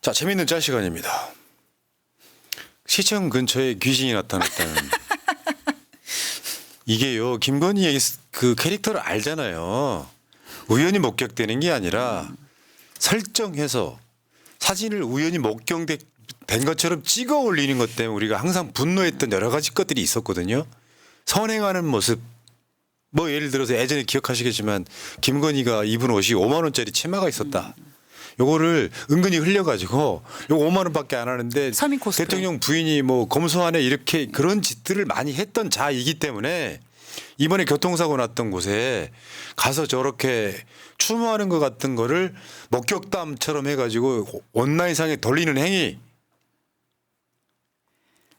자, 재밌는 짤 시간입니다. 시청 근처에 귀신이 나타났다는. 이게요, 김건희의 그 캐릭터를 알잖아요. 우연히 목격되는 게 아니라 설정해서 사진을 우연히 목격된 것처럼 찍어 올리는 것 때문에 우리가 항상 분노했던 여러 가지 것들이 있었거든요. 선행하는 모습. 뭐 예를 들어서 예전에 기억하시겠지만 김건희가 입은 옷이 5만 원짜리 치마가 있었다. 요거를 은근히 흘려가지고 요거 5만 원밖에 안 하는데 서민 코스프레. 대통령 부인이 뭐 검소하네 이렇게 그런 짓들을 많이 했던 자이기 때문에 이번에 교통사고 났던 곳에 가서 저렇게 추모하는 것 같은 거를 목격담처럼 해가지고 온라인상에 돌리는 행위.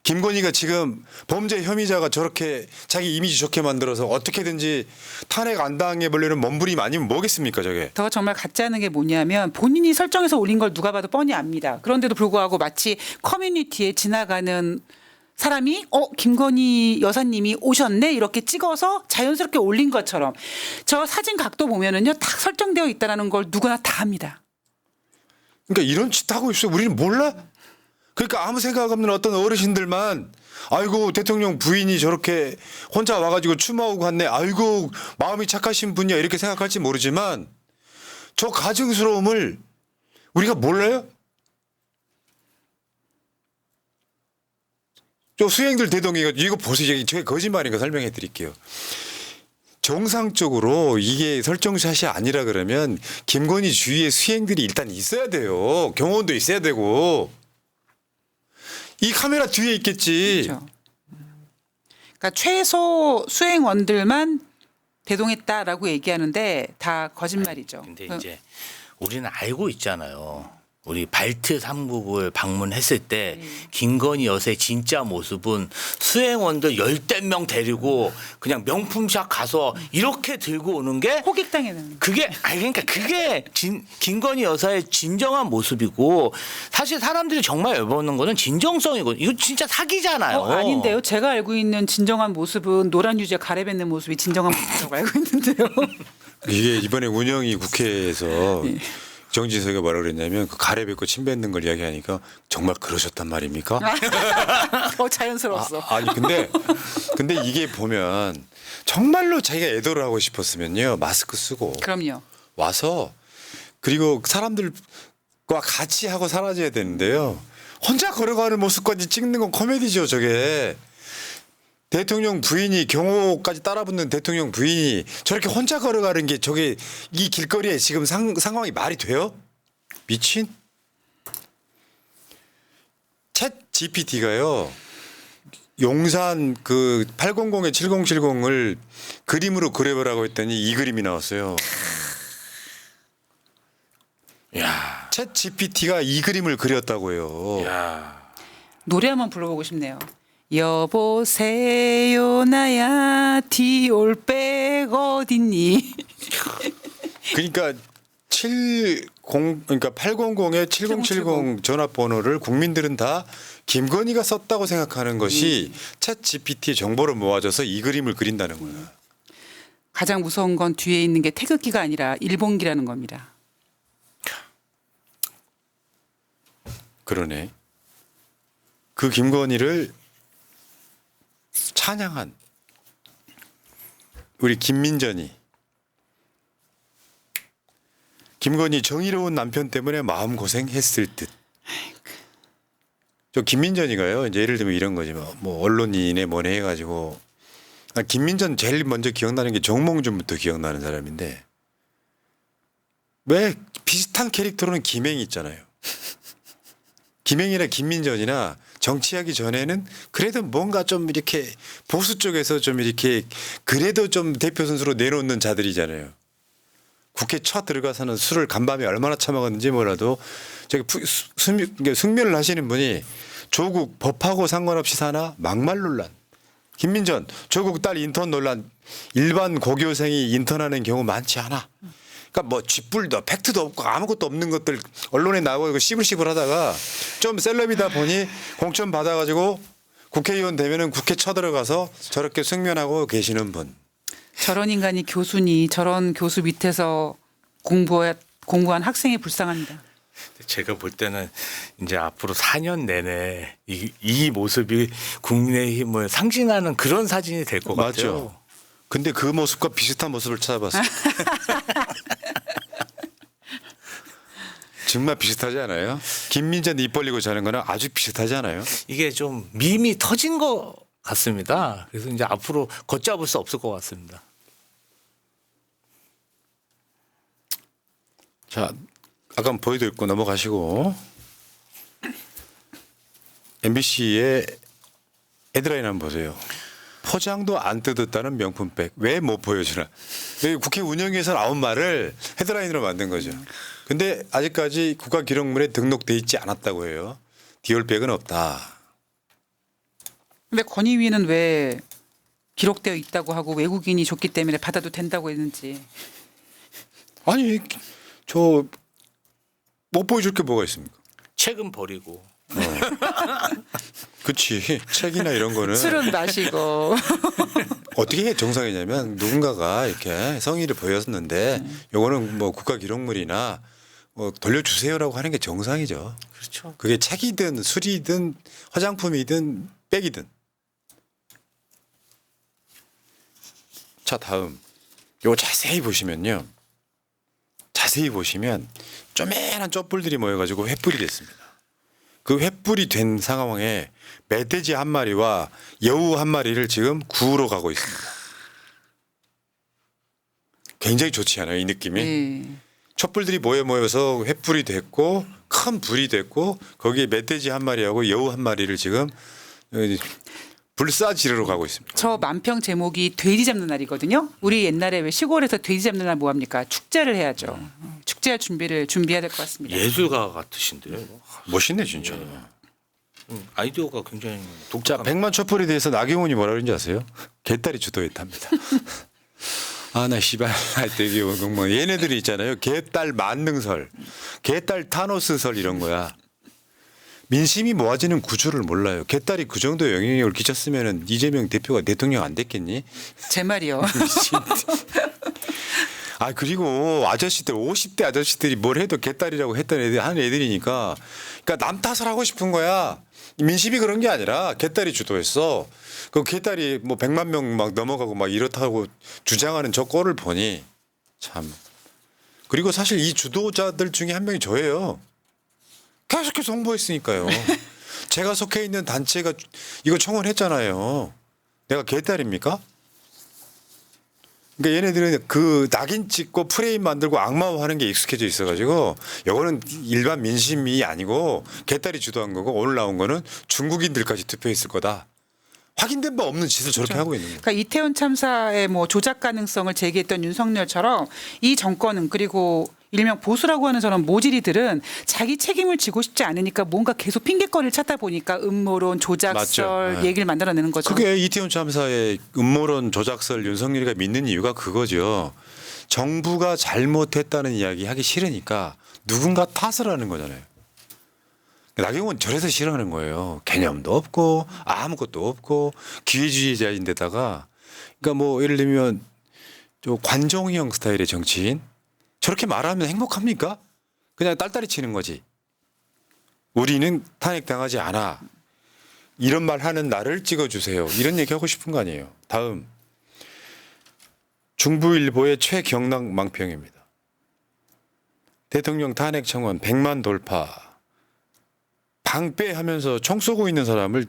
김건희가 지금 범죄 혐의자가 저렇게 자기 이미지 좋게 만들어서 어떻게든지 탄핵 안 당해 보려는 몸부림 아니면 뭐겠습니까 저게. 더 정말 가짜는 게 뭐냐면 본인이 설정해서 올린 걸 누가 봐도 뻔히 압니다. 그런데도 불구하고 마치 커뮤니티에 지나가는 사람이 김건희 여사님이 오셨네 이렇게 찍어서 자연스럽게 올린 것처럼 저 사진 각도 보면은요 딱 설정되어 있다라는 걸 누구나 다 합니다. 그러니까 이런 짓 하고 있어. 우리는 몰라? 그러니까 아무 생각 없는 어떤 어르신들만 아이고 대통령 부인이 저렇게 혼자 와가지고 추모하고 갔네. 아이고 마음이 착하신 분이야 이렇게 생각할지 모르지만 저 가증스러움을 우리가 몰라요? 저 수행들 대동이가 이거 보세요. 제가 거짓말인 거 설명해 드릴게요. 정상적으로 이게 설정샷이 아니라 그러면 김건희 주위에 수행들이 일단 있어야 돼요. 경호원도 있어야 되고. 이 카메라 뒤에 있겠지. 그렇죠. 그러니까 최소 수행원들만 대동했다라고 얘기하는데 다 거짓말이죠. 근데 이제 우리는 알고 있잖아요. 우리 발트 3국을 방문했을 때 김건희 여사의 진짜 모습은 수행원들 10명 데리고 그냥 명품샵 가서 이렇게 들고 오는 게 호객당해는. 그게 그러니까 그게 김건희 여사의 진정한 모습이고 사실 사람들이 정말 열받는 거는 진정성이고 이거 진짜 사기잖아요. 아닌데요. 제가 알고 있는 진정한 모습은 노란 유제 가래뱉는 모습이 진정한 모습이라고 알고 있는데요. 이게 이번에 운영위 국회에서 정진석이가 뭐라 그랬냐면 그 가래뱉고 침 뱉는 걸 이야기하니까 정말 그러셨단 말입니까? 더 자연스러웠어. 아니 근데 이게 보면 정말로 자기가 애도를 하고 싶었으면요 마스크 쓰고 그럼요. 와서 그리고 사람들과 같이 하고 사라져야 되는데요. 혼자 걸어가는 모습까지 찍는 건 코미디죠 저게. 대통령 부인이 경호까지 따라붙는 대통령 부인이 저렇게 혼자 걸어가는 게 저게 이 길거리에 지금 상황이 말이 돼요? 미친? 챗 GPT가요. 용산 그 800에 7070을 그림으로 그려보라고 했더니 이 그림이 나왔어요. 야, 챗 GPT가 이 그림을 그렸다고 해요. 야. 노래 한번 불러보고 싶네요. 여보세요 나야 디올백 어딨니? 그러니까 800에 7070 전화번호를 국민들은 다 김건희가 썼다고 생각하는 것이 챗 GPT의 정보를 모아줘서 이 그림을 그린다는 거예요. 가장 무서운 건 뒤에 있는 게 태극기가 아니라 일본기라는 겁니다. 그러네. 그 김건희를 찬양한 우리 김민전이 김건희 정의로운 남편 때문에 마음고생했을 듯. 저 김민전이가요. 이제 예를 들면 이런 거지 뭐 언론인에 뭐네 해가지고 김민전 제일 먼저 기억나는 게 정몽준부터 기억나는 사람인데 왜 비슷한 캐릭터로는 김행이 있잖아요. 김행이나 김민전이나 정치하기 전에는 그래도 뭔가 좀 이렇게 보수 쪽에서 좀 이렇게 그래도 좀 대표 선수로 내놓는 자들이잖아요. 국회 쳐 들어가서는 술을 간밤에 얼마나 처먹었는지 몰라도 저기 숙면을 하시는 분이 조국 법하고 상관없이 사나 막말 논란. 김민전 조국 딸 인턴 논란. 일반 고교생이 인턴하는 경우 많지 않아. 그러니까 뭐 쥐뿔도 팩트도 없고 아무것도 없는 것들 언론에 나오고 씹을씹을 하다가 좀 셀럽이다 보니 공천 받아가지고 국회의원 되면은 국회 쳐들어가서 저렇게 숙면하고 계시는 분. 저런 인간이 교수니 저런 교수 밑에서 공부한 학생이 불쌍합니다. 제가 볼 때는 이제 앞으로 4년 내내 이 모습이 국민의힘을 상징하는 그런 사진이 될 것 같아요. 맞죠. 근데 그 모습과 비슷한 모습을 찾아봤어요. 정말 비슷하지 않아요? 김민재 입 벌리고 자는 거는 아주 비슷하지 않아요? 이게 좀 밈이 터진 것 같습니다. 그래서 이제 앞으로 걷잡을 수 없을 것 같습니다. 자, 아까 보여드렸고 넘어가시고 MBC의 헤드라인 한번 보세요. 포장도 안 뜯었다는 명품백. 왜 못 보여주나? 왜 국회 운영위에서 나온 말을 헤드라인으로 만든 거죠. 근데 아직까지 국가기록물에 등록돼 있지 않았다고 해요. 디올백은 없다. 근데 건의위는 왜 기록되어 있다고 하고 외국인이 줬기 때문에 받아도 된다고 했는지. 아니 저 못 보여줄 게 뭐가 있습니까? 책은 버리고 그치. 책이나 이런 거는 술은 마시고. 어떻게 정상이냐면 누군가가 이렇게 성의를 보였는데 요거는 뭐 국가기록물이나 뭐 돌려주세요라고 하는 게 정상이죠. 그렇죠. 그게 책이든 술이든 화장품이든 백이든. 자 다음 요거 자세히 보시면요. 자세히 보시면 쪼매난 촛불들이 모여가지고 횃불이 됐습니다. 그 횃불이 된 상황에 멧돼지 한 마리와 여우 한 마리를 지금 구우러 가고 있습니다. 굉장히 좋지 않아요, 이 느낌이? 네. 촛불들이 모여서 횃불이 됐고 큰 불이 됐고 거기에 멧돼지 한 마리하고 여우 한 마리를 지금 불사 지르러 가고 있습니다. 저 만평 제목이 돼지 잡는 날이거든요. 우리 옛날에 왜 시골에서 돼지 잡는 날 뭐 합니까? 축제를 해야죠. 축제할 준비해야 될 것 같습니다. 예술가 같으신데요. 멋있네 진짜. 아이디어가 굉장히 자, 독특한. 백만 촛불에 대해서 나경원이 뭐라 그런지 아세요? 개딸이 주도했답니다. 아, 나 씨발 되게 뭐 얘네들이 있잖아요. 개딸 만능설, 개딸 타노스설 이런 거야. 민심이 모아지는 구조를 몰라요. 개딸이 그 정도 영향력을 끼쳤으면은 이재명 대표가 대통령 안 됐겠니? 제 말이요. 아 그리고 아저씨들 50대 아저씨들이 뭘 해도 개딸이라고 했던 애들 하는 애들이니까 그러니까 남 탓을 하고 싶은 거야. 민심이 그런 게 아니라 개딸이 주도했어. 그 개딸이 뭐 100만 명 막 넘어가고 막 이렇다고 주장하는 저 꼴을 보니 참. 그리고 사실 이 주도자들 중에 한 명이 저예요. 계속해서 홍보했으니까요. 제가 속해 있는 단체가 이거 청원했잖아요. 내가 개딸입니까? 그러니까 얘네들은 그 낙인 찍고 프레임 만들고 악마화하는 게 익숙해져 있어가지고 이거는 일반 민심이 아니고 개딸이 주도한 거고 오늘 나온 거는 중국인들까지 투표했을 거다. 확인된 바 없는 짓을 저렇게 하고 있는 거예요. 그러니까 이태원 참사의 뭐 조작 가능성을 제기했던 윤석열처럼 이 정권은 그리고 일명 보수라고 하는 저런 모질이들은 자기 책임을 지고 싶지 않으니까 뭔가 계속 핑계거리를 찾다 보니까 음모론, 조작설 맞죠. 네. 얘기를 만들어내는 거죠. 그게 이태원 참사의 음모론 조작설 윤석열이가 믿는 이유가 그거죠. 정부가 잘못했다는 이야기 하기 싫으니까 누군가 탓을 하는 거잖아요. 나경원 저래서 싫어하는 거예요. 개념도 없고 아무것도 없고 기회주의자인데다가 그러니까 뭐 예를 들면 저 관종형 스타일의 정치인 저렇게 말하면 행복합니까? 그냥 딸딸이 치는 거지. 우리는 탄핵당하지 않아. 이런 말 하는 나를 찍어주세요. 이런 얘기 하고 싶은 거 아니에요. 다음 중부일보의 최경락 망평입니다. 대통령 탄핵 청원 100만 돌파. 방패하면서 총 쏘고 있는 사람을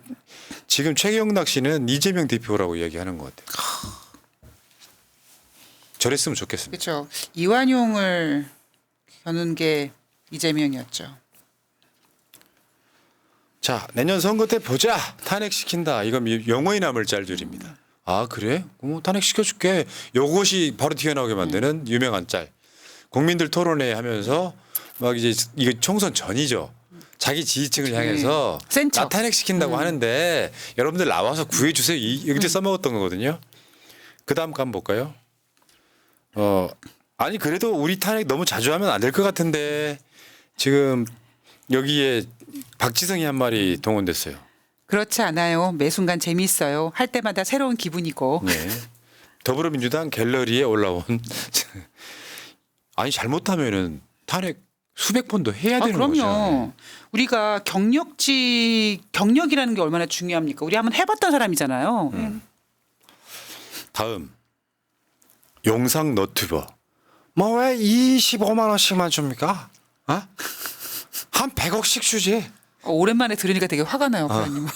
지금 최경락 씨는 이재명 대표라고 이야기하는 것 같아요. 저랬으면 좋겠습니다. 그렇죠. 이완용을 겨눈 게 이재명이었죠. 자, 내년 선거 때 보자. 탄핵시킨다. 이건 영원히 남을 짤들입니다. 아, 그래? 탄핵시켜줄게. 요것이 바로 튀어나오게 만드는 유명한 짤. 국민들 토론회 하면서 막 이제 이거 총선 전이죠. 자기 지지층을 향해서 센터. 나 탄핵시킨다고 하는데 여러분들 나와서 구해주세요. 여기서 써먹었던 거거든요. 그 다음 거 한번 볼까요? 아니 그래도 우리 탄핵 너무 자주 하면 안 될 것 같은데 지금 여기에 박지성이 한 마리 동원됐어요. 그렇지 않아요. 매 순간 재미있어요. 할 때마다 새로운 기분이고. 네. 더불어민주당 갤러리에 올라온 아니 잘못하면은 탄핵 수백 번 더 해야 되는 그럼요. 거죠. 우리가 경력이라는 게 얼마나 중요합니까? 우리 한번 해봤던 사람이잖아요. 다음 용상 너튜버. 뭐 왜 25만 원씩만 줍니까? 어? 한 100억씩 주지. 오랜만에 들으니까 되게 화가 나요, 부장님.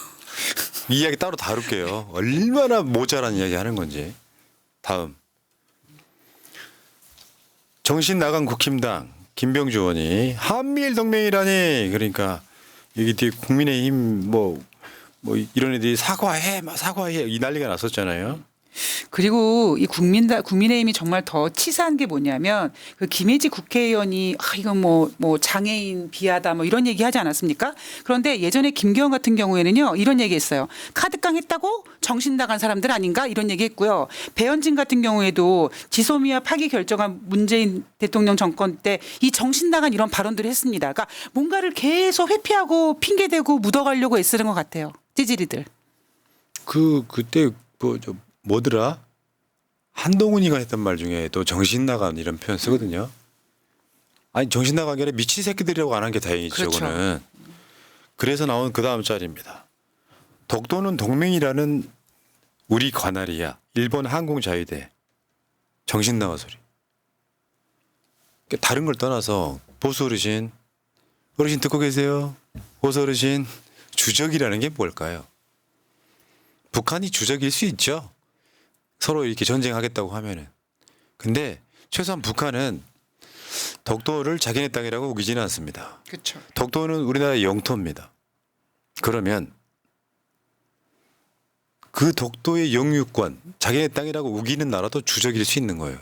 이 이야기 따로 다룰게요. 얼마나 모자란 이야기 하는 건지. 다음 정신 나간 국힘당 김병주 의원이 한미일 동맹이라니, 그러니까 여기 뒤에 국민의힘 뭐 이런 애들이 사과해 막 사과해 이 난리가 났었잖아요. 그리고 이 국민의힘이 정말 더 치사한 게 뭐냐면 그 김혜지 국회의원이 이건 뭐 장애인 비하다 뭐 이런 얘기 하지 않았습니까? 그런데 예전에 김기현 같은 경우에는요 이런 얘기했어요. 카드깡 했다고 정신 나간 사람들 아닌가 이런 얘기했고요. 배현진 같은 경우에도 지소미아 파기 결정한 문재인 대통령 정권 때 이 정신 나간 이런 발언들을 했습니다. 그러니까 뭔가를 계속 회피하고 핑계대고 묻어가려고 애쓰는 것 같아요. 찌질이들. 그때 뭐더라? 한동훈이가 했던 말 중에 또 정신 나간 이런 표현 쓰거든요. 아니 정신 나간 게 아니라 미친 새끼들이라고 안 한 게 다행이죠. 그렇죠. 저거는. 그래서 나온 그 다음 짤입니다. 독도는 동맹이라는 우리 관할이야. 일본 항공자위대. 정신 나간 소리. 다른 걸 떠나서 보수 어르신 듣고 계세요? 보수 어르신 주적이라는 게 뭘까요? 북한이 주적일 수 있죠. 서로 이렇게 전쟁하겠다고 하면은. 근데 최소한 북한은 독도를 자기네 땅이라고 우기지는 않습니다. 그렇죠. 독도는 우리나라의 영토입니다. 그러면 그 독도의 영유권, 자기네 땅이라고 우기는 나라도 주적일 수 있는 거예요.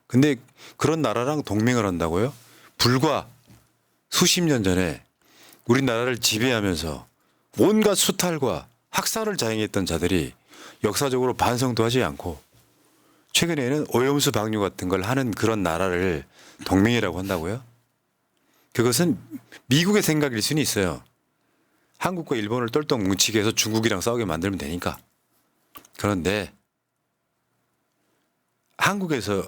근데 그런 나라랑 동맹을 한다고요? 불과 수십 년 전에 우리나라를 지배하면서 온갖 수탈과 학살을 자행했던 자들이 역사적으로 반성도 하지 않고 최근에는 오염수 방류 같은 걸 하는 그런 나라를 동맹이라고 한다고요? 그것은 미국의 생각일 수는 있어요. 한국과 일본을 똘똘 뭉치게 해서 중국이랑 싸우게 만들면 되니까. 그런데 한국에서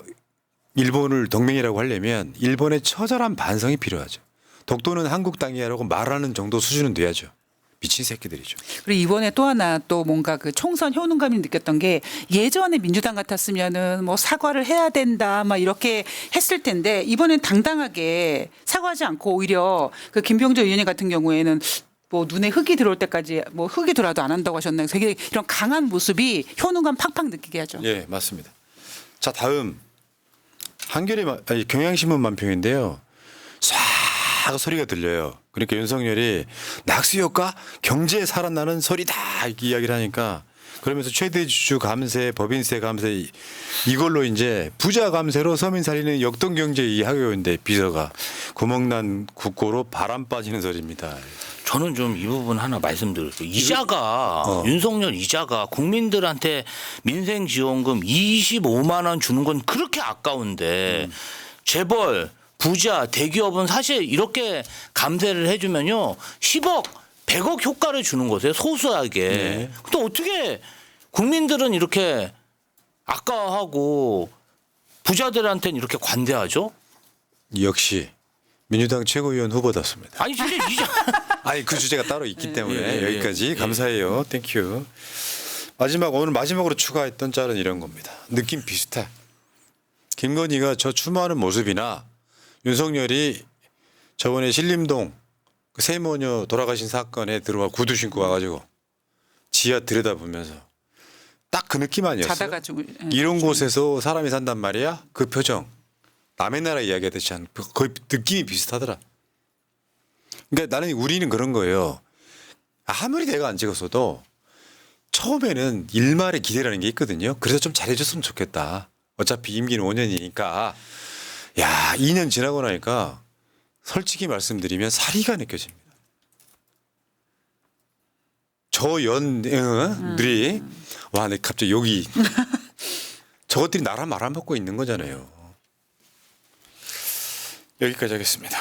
일본을 동맹이라고 하려면 일본의 처절한 반성이 필요하죠. 독도는 한국 땅이라고 말하는 정도 수준은 돼야죠. 미친 새끼들이죠. 그리고 이번에 또 하나 또 뭔가 그 총선 효능감이 느꼈던 게 예전에 민주당 같았으면은 뭐 사과를 해야 된다 막 이렇게 했을 텐데 이번엔 당당하게 사과하지 않고 오히려 그 김병조 의원님 같은 경우에는 뭐 눈에 흙이 들어올 때까지 뭐 흙이 들어와도 안 한다고 하셨나요? 되게 이런 강한 모습이 효능감 팍팍 느끼게 하죠. 예, 맞습니다. 자, 다음 경향신문 만평인데요. 싹 소리가 들려요. 그러니까 윤석열이 낙수효과 경제에 살아나는 소리다 이렇게 이야기를 하니까 그러면서 최대 주주 감세, 법인세 감세 이걸로 이제 부자 감세로 서민 살리는 역동경제 이 학교인데 비서가 구멍난 국고로 바람 빠지는 소리입니다. 저는 좀 이 부분 하나 말씀드릴게요. 이자가 윤석열 이자가 국민들한테 민생지원금 25만 원 주는 건 그렇게 아까운데 재벌 부자 대기업은 사실 이렇게 감세를 해주면요 10억 100억 효과를 주는 거세요 소소하게. 네. 또 어떻게 국민들은 이렇게 아까워하고 부자들한테는 이렇게 관대하죠? 역시 민주당 최고위원 후보답습니다. 아니 진짜 이자 아니 그 주제가 따로 있기 때문에 예, 예, 여기까지 예. 감사해요. 땡큐. 오늘 마지막으로 추가했던 짤은 이런 겁니다. 느낌 비슷해. 김건희가 저 추모하는 모습이나 윤석열이 저번에 신림동 그 세모녀 돌아가신 사건에 들어와 구두 신고 와가지고 지하 들여다보면서 딱 그 느낌 아니었어요? 자다가 이런 곳에서 사람이 산단 말이야? 그 표정. 남의 나라 이야기하듯이 거의 느낌이 비슷하더라. 그러니까 우리는 그런 거예요. 아무리 내가 안 찍었어도 처음에는 일말의 기대라는 게 있거든요. 그래서 좀 잘해줬으면 좋겠다. 어차피 임기는 5년이니까. 야, 2년 지나고 나니까 솔직히 말씀드리면 사리가 느껴집니다. 저 연들이 와, 내 갑자기 여기 저것들이 나라 말아먹고 있는 거잖아요. 여기까지 하겠습니다.